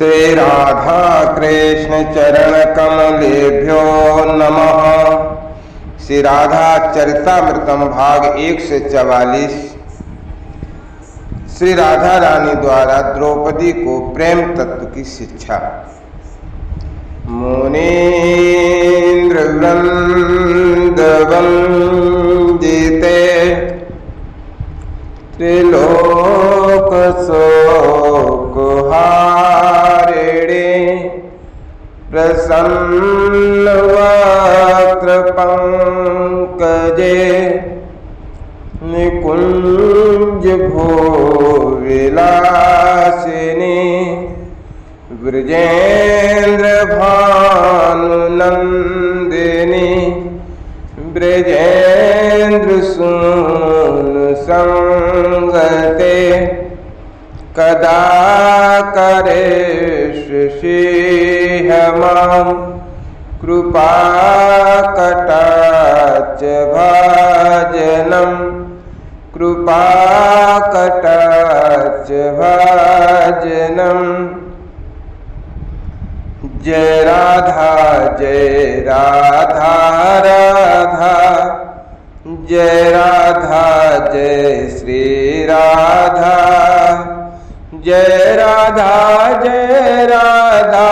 श्री राधा कृष्ण चरण कमलेभ्यो नमः। श्री राधा चरितामृतम भाग 144। श्री राधा रानी द्वारा द्रौपदी को प्रेम तत्व की शिक्षा। मुनीन्द्र वंदिते त्रिलोक शोकहारिणे प्रसन्न वक्त्र पंकजे निकुंज भोविलासिनी ब्रजेन्द्र भानुनंदिनी ब्रजेन्द्र सून संगते कदा करेष्यमां कृपा कटाक्ष भाजनम कृपा कटाक्ष भाजनम। जय राधा राधा जय राधा जय श्री राधा जय राधा राधा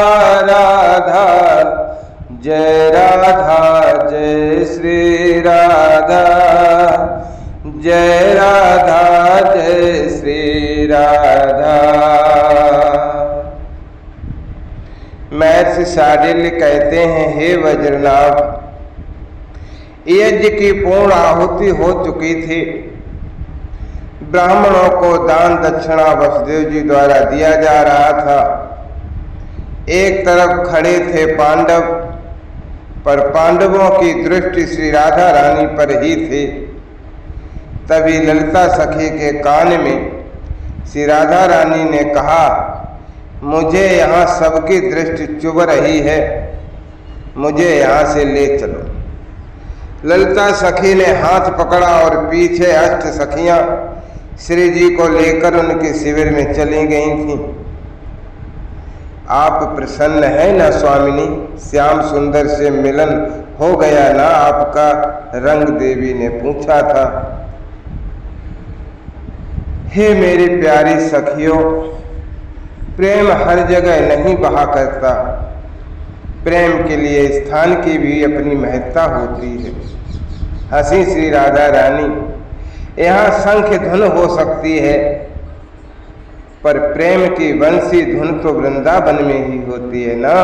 जय राधा जय श्री राधा जय राधा जय श्री राधा। महर्षि शार्दूल कहते हैं, हे वज्रनाभ, यज्ञ की पूर्ण आहुति हो चुकी थी। ब्राह्मणों को दान दक्षिणा वसुदेव जी द्वारा दिया जा रहा था। एक तरफ खड़े थे पांडव, पर पांडवों की दृष्टि श्री राधा रानी पर ही थी। तभी ललिता सखी के कान में श्री राधा रानी ने कहा, मुझे यहाँ सबकी दृष्टि चुभ रही है, मुझे यहाँ से ले चलो। ललिता सखी ने हाथ पकड़ा और पीछे अष्ट सखियां श्री जी को लेकर उनके शिविर में चली गई थीं। आप प्रसन्न हैं ना स्वामिनी? श्याम सुंदर से मिलन हो गया ना आपका? रंग देवी ने पूछा था। हे मेरी प्यारी सखियों, प्रेम हर जगह नहीं बहा करता। प्रेम के लिए स्थान की भी अपनी महत्ता होती है। हंसी श्री राधा रानी, यहाँ शंख धुन हो सकती है, पर प्रेम की वंशी धुन तो वृंदावन में ही होती है ना।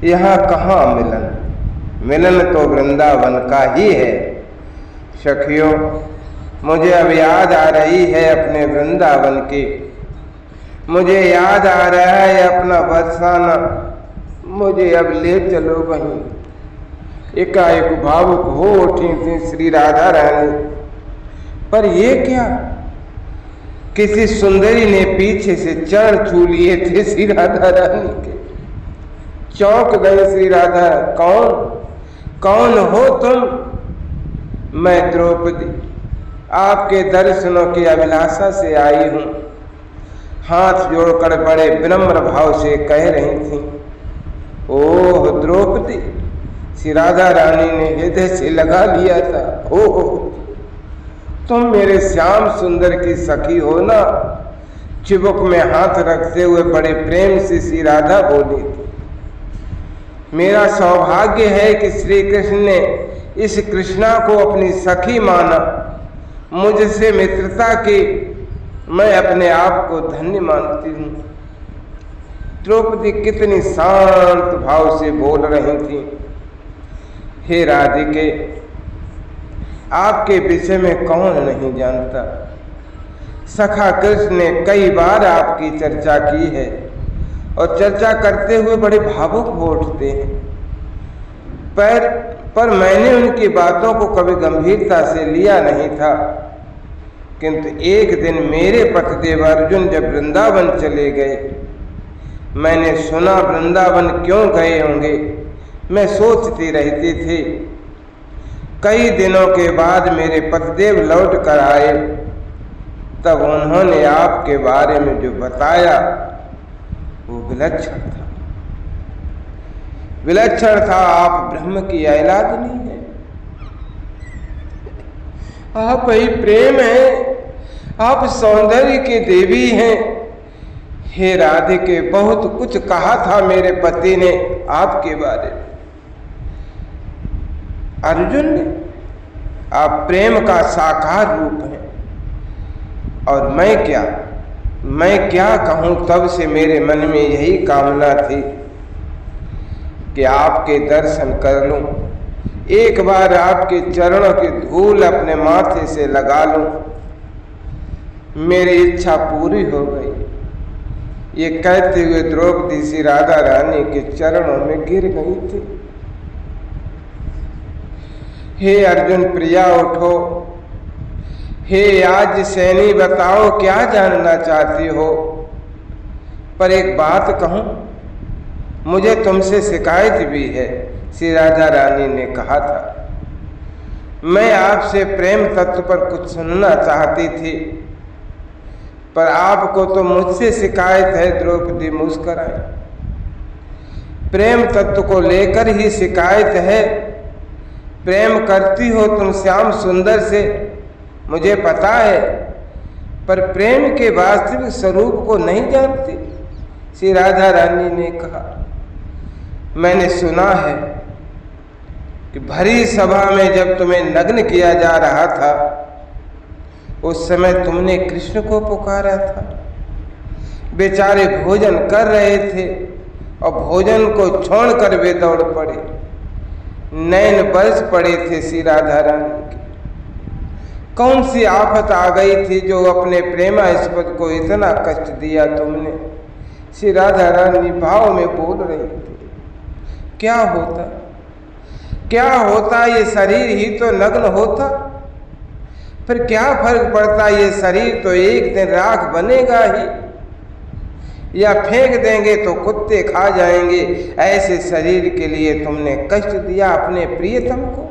यहाँ कहाँ मिलन? मिलन तो वृंदावन का ही है। सखियों, मुझे अब याद आ रही है अपने वृंदावन की। मुझे याद आ रहा है अपना बरसाना। मुझे अब ले चलो वहीं। एकाएक भावुक हो उठी थी श्री राधा रानी। पर ये क्या? किसी सुंदरी ने पीछे से चरण छू लिए थे श्री राधा रानी के। चौंक गए श्री राधा। कौन हो तुम? मैं द्रौपदी आपके दर्शनों की अभिलाषा से आई हूँ। हाथ जोड़कर बड़े विनम्र भाव से कह रही थी। ओह द्रौपदी, श्री राधा रानी ने हृदय से लगा लिया था। ओह, तुम मेरे श्याम सुंदर की सखी हो ना? चिबुक में हाथ रखते हुए बड़े प्रेम से श्री राधा बोली थी। मेरा सौभाग्य है कि श्री कृष्ण ने इस कृष्णा को अपनी सखी माना। मुझसे मित्रता की मैं अपने आप को धन्य मानती हूँ। द्रौपदी कितनी शांत भाव से बोल रही थी। हे राधिके, आपके विषय में कौन नहीं जानता। सखा कृष्ण ने कई बार आपकी चर्चा की है और चर्चा करते हुए बड़े भावुक हो उठते हैं। पर मैंने उनकी बातों को कभी गंभीरता से लिया नहीं था। किंतु एक दिन मेरे पतिदेव अर्जुन जब वृंदावन चले गए, मैंने सुना वृंदावन क्यों गए होंगे। मैं सोचती रहती थी। कई दिनों के बाद मेरे पतिदेव लौट कर आए, तब उन्होंने आपके बारे में जो बताया विलक्षण था, विलक्षण था। आप ब्रह्म की औलादनी है, आप ही प्रेम है, आप सौंदर्य की देवी हैं। हे राधिके, बहुत कुछ कहा था मेरे पति ने आपके बारे में, अर्जुन ने। आप प्रेम का साकार रूप हैं। और मैं क्या कहूं, तब से मेरे मन में यही कामना थी कि आपके दर्शन कर लूं, एक बार आपके चरणों की धूल अपने माथे से लगा लूं। मेरी इच्छा पूरी हो गई। ये कहते हुए द्रौपदी श्री राधा रानी के चरणों में गिर गई थी। हे अर्जुन प्रिया, उठो। हे आज सैनी, बताओ क्या जानना चाहती हो। पर एक बात कहूं, मुझे तुमसे शिकायत भी है, श्री राधा रानी ने कहा था। मैं आपसे प्रेम तत्व पर कुछ सुनना चाहती थी, पर आपको तो मुझसे शिकायत है। द्रौपदी मुस्कुराई। प्रेम तत्व को लेकर ही शिकायत है। प्रेम करती हो तुम श्याम सुंदर से, मुझे पता है, पर प्रेम के वास्तविक स्वरूप को नहीं जानती, श्री राधा रानी ने कहा। मैंने सुना है कि भरी सभा में जब तुम्हें नग्न किया जा रहा था, उस समय तुमने कृष्ण को पुकारा था। बेचारे भोजन कर रहे थे और भोजन को छोड़कर वे दौड़ पड़े। नैन बरस पड़े थे श्री राधा रानी के। कौन सी आफत आ गई थी जो अपने प्रेमास्पद को इतना कष्ट दिया तुमने। श्री राधा रानी भाव में बोल रही थी। क्या होता, ये शरीर ही तो नग्न होता, फिर क्या फर्क पड़ता। ये शरीर तो एक दिन राख बनेगा ही, या फेंक देंगे तो कुत्ते खा जाएंगे। ऐसे शरीर के लिए तुमने कष्ट दिया अपने प्रियतम को।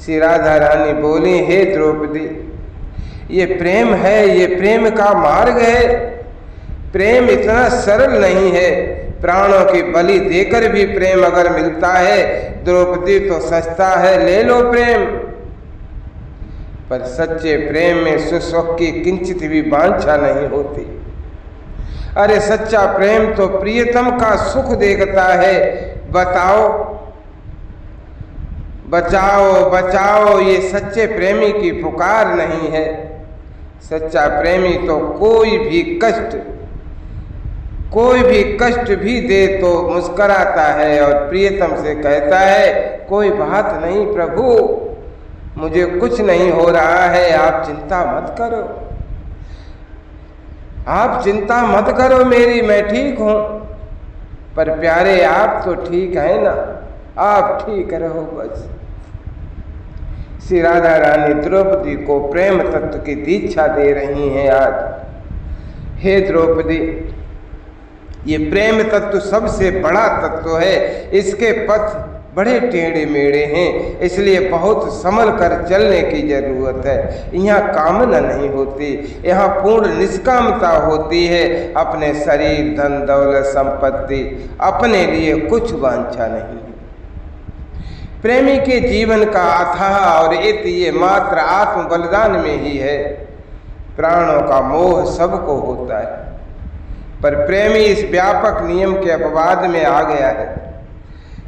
श्री राधा रानी बोली, हे द्रौपदी, ये प्रेम है, ये प्रेम का मार्ग है। प्रेम इतना सरल नहीं है। प्राणों की बलि देकर भी प्रेम अगर मिलता है, द्रौपदी तो सस्ता है, ले लो प्रेम। पर सच्चे प्रेम में सुख की किंचित भी वांछा नहीं होती। अरे सच्चा प्रेम तो प्रियतम का सुख देखता है। बचाओ, ये सच्चे प्रेमी की पुकार नहीं है। सच्चा प्रेमी तो कोई भी कष्ट भी दे तो मुस्कुराता है और प्रियतम से कहता है, कोई बात नहीं प्रभु, मुझे कुछ नहीं हो रहा है, आप चिंता मत करो मेरी, मैं ठीक हूं। पर प्यारे, आप तो ठीक है ना, आप ठीक रहो बस। श्री राधा रानी द्रौपदी को प्रेम तत्व की दीक्षा दे रही हैं आज। हे द्रौपदी, ये प्रेम तत्व सबसे बड़ा तत्व है। इसके पथ बड़े टेढ़े मेढ़े हैं, इसलिए बहुत संभल कर चलने की जरूरत है। यहाँ कामना नहीं होती, यहाँ पूर्ण निष्कामता होती है। अपने शरीर, धन दौलत, संपत्ति, अपने लिए कुछ वांछा नहीं है। प्रेमी के जीवन का अथाह और हित ये मात्र आत्म बलिदान में ही है। प्राणों का मोह सबको होता है, पर प्रेमी इस व्यापक नियम के अपवाद में आ गया है।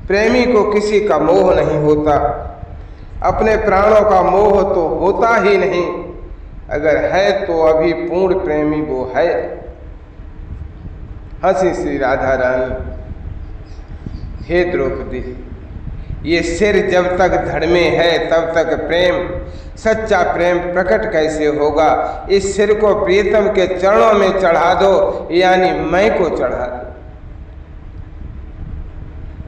प्रेमी को किसी का मोह नहीं होता, अपने प्राणों का मोह तो होता ही नहीं। अगर है तो अभी पूर्ण प्रेमी वो है। हंसी श्री राधा रानी। हे द्रौपदी, ये सिर जब तक धड़ में है तब तक प्रेम, सच्चा प्रेम प्रकट कैसे होगा। इस सिर को प्रियतम के चरणों में चढ़ा दो, यानी मैं को चढ़ा दो।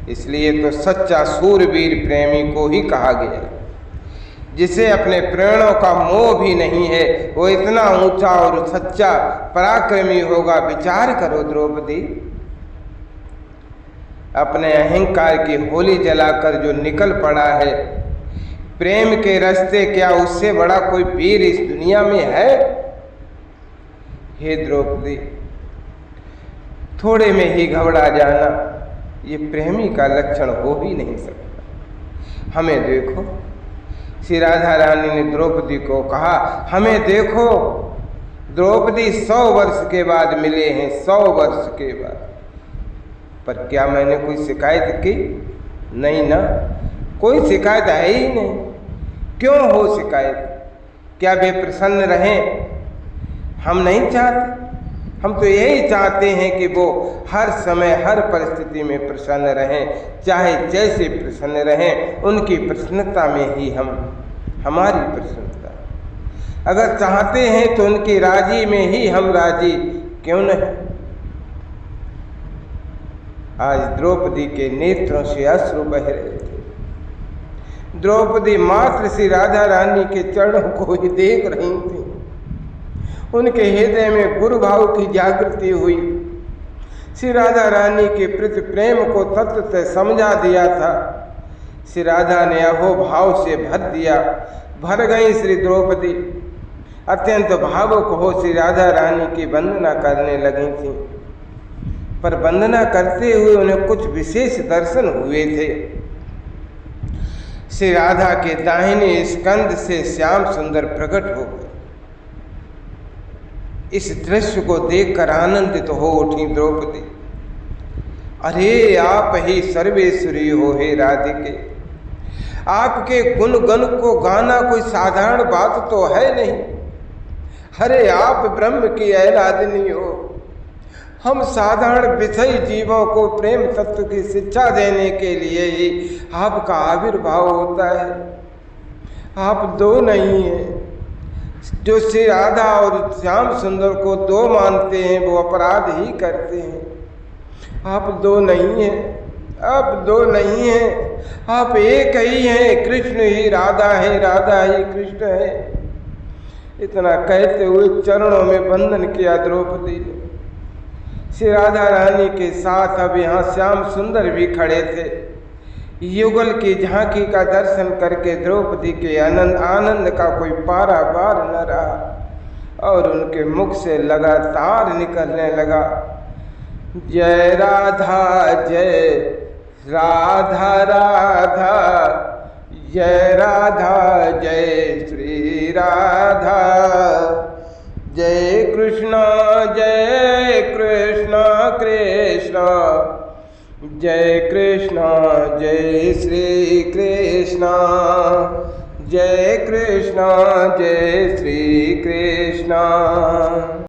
इसलिए तो सच्चा सूरवीर प्रेमी को ही कहा गया, जिसे अपने प्राणों का मोह भी नहीं है, वो इतना ऊंचा और सच्चा पराक्रमी होगा। विचार करो द्रौपदी, अपने अहंकार की होली जलाकर जो निकल पड़ा है प्रेम के रास्ते, क्या उससे बड़ा कोई वीर इस दुनिया में है। हे द्रौपदी, थोड़े में ही घबरा जाना ये प्रेमी का लक्षण हो ही नहीं सकता। हमें देखो, श्री राधा रानी ने द्रौपदी को कहा, हमें देखो द्रौपदी 100 वर्ष के बाद मिले हैं, 100 वर्ष के बाद। पर क्या मैंने कोई शिकायत की? नहीं ना, कोई शिकायत है ही नहीं। क्यों हो शिकायत? क्या वे प्रसन्न रहें? हम नहीं चाहते। हम तो यही चाहते हैं कि वो हर समय हर परिस्थिति में प्रसन्न रहें, चाहे जैसे प्रसन्न रहें। उनकी प्रसन्नता में ही हमारी प्रसन्नता। अगर चाहते हैं तो उनकी राजी में ही हम राजी क्यों नहीं। आज द्रौपदी के नेत्रों से अश्रु बह रहे थे। द्रौपदी मात्र श्री राधा रानी के चरणों को ही देख रही थी। उनके हृदय में गुरु भाव की जागृति हुई। श्री राधा रानी के प्रति प्रेम को तत्वतः समझा दिया था। श्री राधा ने अहो भाव से भर दिया। भर गई श्री द्रौपदी। अत्यंत भावुक हो श्री राधा रानी की वंदना करने लगी थी। पर वंदना करते हुए उन्हें कुछ विशेष दर्शन हुए थे। श्री राधा के दाहिने स्कंध से श्याम सुंदर प्रकट हो गए। इस दृश्य को देखकर आनंदित हो उठी द्रौपदी। अरे आप ही सर्वेश्वरी हो हे राधिके। आपके गुण गण को गाना कोई साधारण बात तो है नहीं। अरे आप ब्रह्म की आराधनी हो। हम साधारण विषयी जीवों को प्रेम तत्व की शिक्षा देने के लिए ही आपका आविर्भाव होता है। आप दो नहीं हैं। जो श्री राधा और श्याम सुंदर को दो मानते हैं वो अपराध ही करते हैं। आप दो नहीं हैं। आप दो नहीं हैं। आप एक ही हैं। कृष्ण ही राधा है, राधा ही कृष्ण है। इतना कहते हुए चरणों में वंदन किया द्रौपदी ने। श्री राधा रानी के साथ अब यहाँ श्याम सुंदर भी खड़े थे। युगल की झांकी का दर्शन करके द्रौपदी के आनंद का कोई पारावार न रहा और उनके मुख से लगातार निकलने लगा, जय राधा जय राधा राधा, जय राधा जय श्री राधा, जय कृष्ण कृष्ण, जय कृष्ण जय श्री कृष्ण, जय कृष्ण जय श्री कृष्ण।